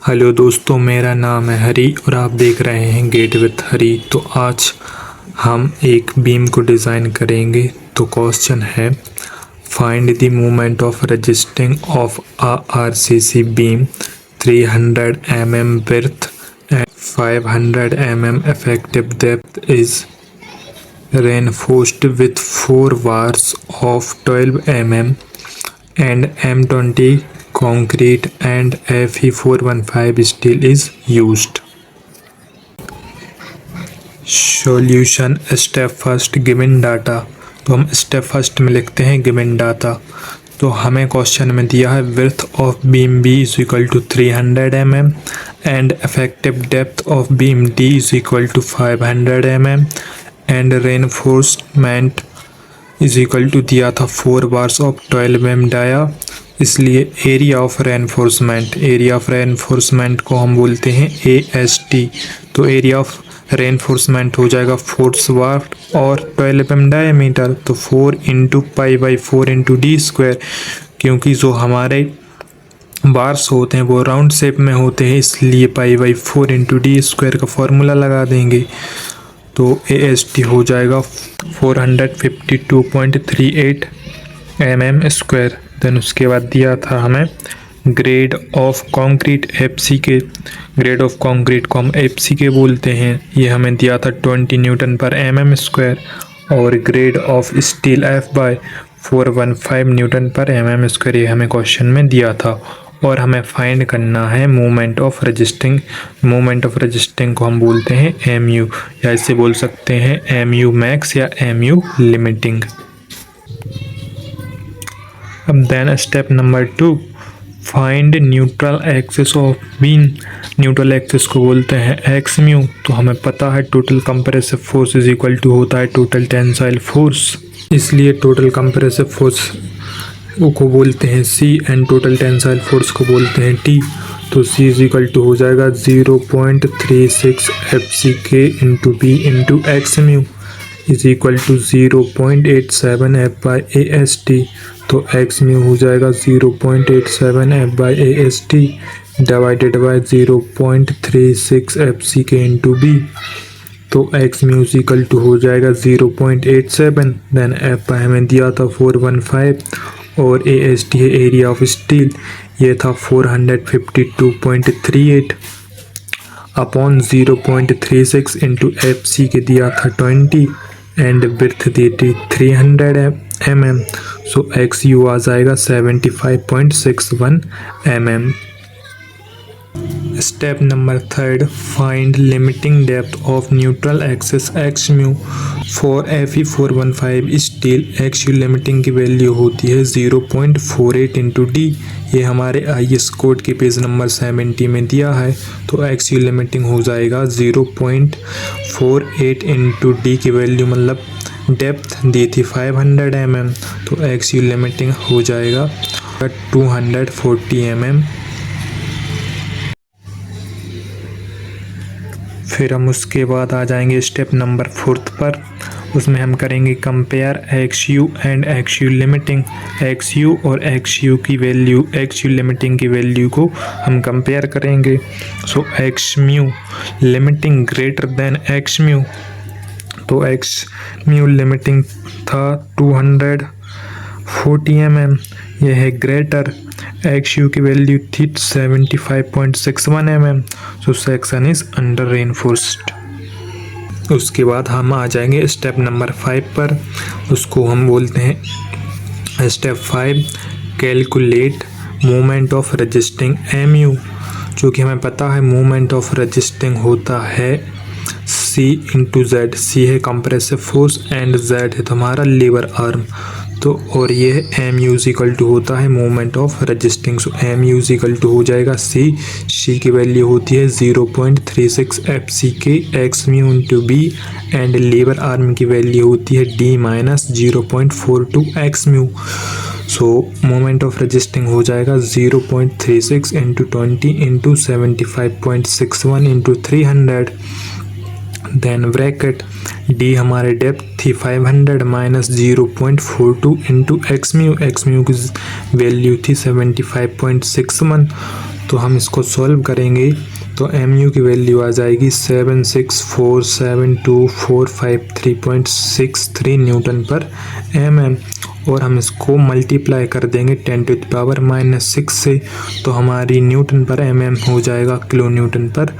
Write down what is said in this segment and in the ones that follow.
Hello दोस्तों, मेरा नाम है हरी और आप देख रहे हैं गेट विथ हरी। तो आज हम एक बीम को डिज़ाइन करेंगे। तो क्वेश्चन है find the moment of resisting of a RCC beam 300 mm width and 500 mm effective depth is reinforced with 4 bars of 12 mm and M20 concrete and Fe415 steel is used. Solution step first given data. तो हम step first में लिखते हैं given data. तो हमें question में दिया है width of beam B is equal to 300 mm and effective depth of beam D is equal to 500 mm and reinforcement is equal to दिया था 4 बार्स ऑफ 12 mm डाया। इसलिए एरिया ऑफ रेनफोर्समेंट को हम बोलते हैं AST। तो area of reinforcement हो जाएगा 4 बार और 12 mm डायमीटर, तो 4 into pi by 4 into D square. क्योंकि जो हमारे बार्स होते हैं वो राउंड शेप में होते हैं, इसलिए pi by 4 into D square का फॉर्मूला लगा देंगे। तो AST हो जाएगा 452.38 mm स्क्वायर। देन उसके बाद दिया था हमें ग्रेड ऑफ कंक्रीट FC के, ग्रेड ऑफ कंक्रीट को हम FC के बोलते हैं। ये हमें दिया था 20 न्यूटन पर mm स्क्वायर और grade of steel F/415 Newton पर mm स्क्वायर, ये हमें क्वेश्चन में दिया था। और हमें फाइंड करना है moment of resisting. Moment of resisting को हम बोलते हैं MU, या इसे बोल सकते हैं MU मैक्स या MU लिमिटिंग। अब then step number 2, find neutral axis of beam. Neutral axis को बोलते हैं XMU। तो हमें पता है total compressive force is equal to होता है टोटल टेंसाइल फोर्स, इसलिए टोटल कंप्रेसिव फोर्स को बोलते हैं C and total tensile force को बोलते हैं T। तो C इज इक्वल टू हो जाएगा 0.36 FCK into B into XMU is equal to 0.87 F/AST। तो XMU हो जाएगा 0.87 F/AST divided by 0.36 FCK into B। तो XMU इज इक्वल टू हो जाएगा 0.87। देन F हमें दिया था 415 और AST है एरिया ऑफ स्टील, ये था 452.38 अपॉन 0.36 इंटू FC के दिया था 20 एंड विड्थ दी थी 300 mm। सो XU आ जाएगा 75.61 mm। Step number 3, find limiting depth of neutral axis XMU for Fe415 steel. XU limiting की वैल्यू होती है 0.48 इंटू D। ये हमारे IS कोड के पेज नंबर 70 में दिया है। तो XU लिमिटिंग हो जाएगा 0.48 इंटू D की वैल्यू, मतलब डेप्थ दी थी 500 mm। तो XU लिमिटिंग हो जाएगा 240 mm। फिर हम उसके बाद आ जाएंगे स्टेप नंबर 4 पर। उसमें हम करेंगे compare XU and XU limiting. XU और XU की वैल्यू, XU लिमिटिंग की वैल्यू को हम कंपेयर करेंगे। सो XMU limiting greater than XMU। तो XMU लिमिटिंग था 240 mm, यह है ग्रेटर। XU की वैल्यू थी 75.61 mm। So section is under reinforced. उसके बाद हम आ जाएंगे स्टेप नंबर 5 पर। उसको हम बोलते हैं step 5, calculate moment of resisting MU। जो कि हमें पता है मोमेंट ऑफ रजिस्टिंग होता है C इंटू Z। C है कंप्रेसिव फोर्स एंड Z है तुम्हारा लीवर आर्म। तो और ये है MU इज इक्वल टू होता है moment of resisting. So MU is equal to हो जाएगा C की वैल्यू होती है 0.36 FCK XMU into B and lever arm की वैल्यू होती है D minus 0.42 XMU। So moment of resisting हो जाएगा 0.36 into 20 into 75.61 into 300। Then bracket D हमारे डेप्थ थी 500 माइनस 0.42 इंटू XMU। XMU की वैल्यू थी 75.61। तो हम इसको सॉल्व करेंगे तो mu की वैल्यू आ जाएगी 7647245 न्यूटन पर mm। और हम इसको मल्टीप्लाई कर देंगे 10⁻⁻6 से, तो हमारी न्यूटन पर mm हो जाएगा किलो न्यूटन पर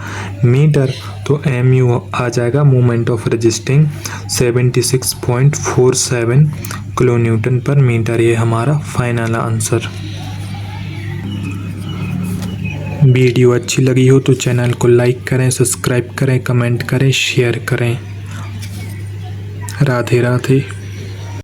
मीटर। तो mu आ जाएगा moment of resisting 76.47 kilo Newton पर मीटर। ये हमारा फाइनल आंसर। वीडियो अच्छी लगी हो तो चैनल को लाइक करें, सब्सक्राइब करें, कमेंट करें, शेयर करें। राधे राधे।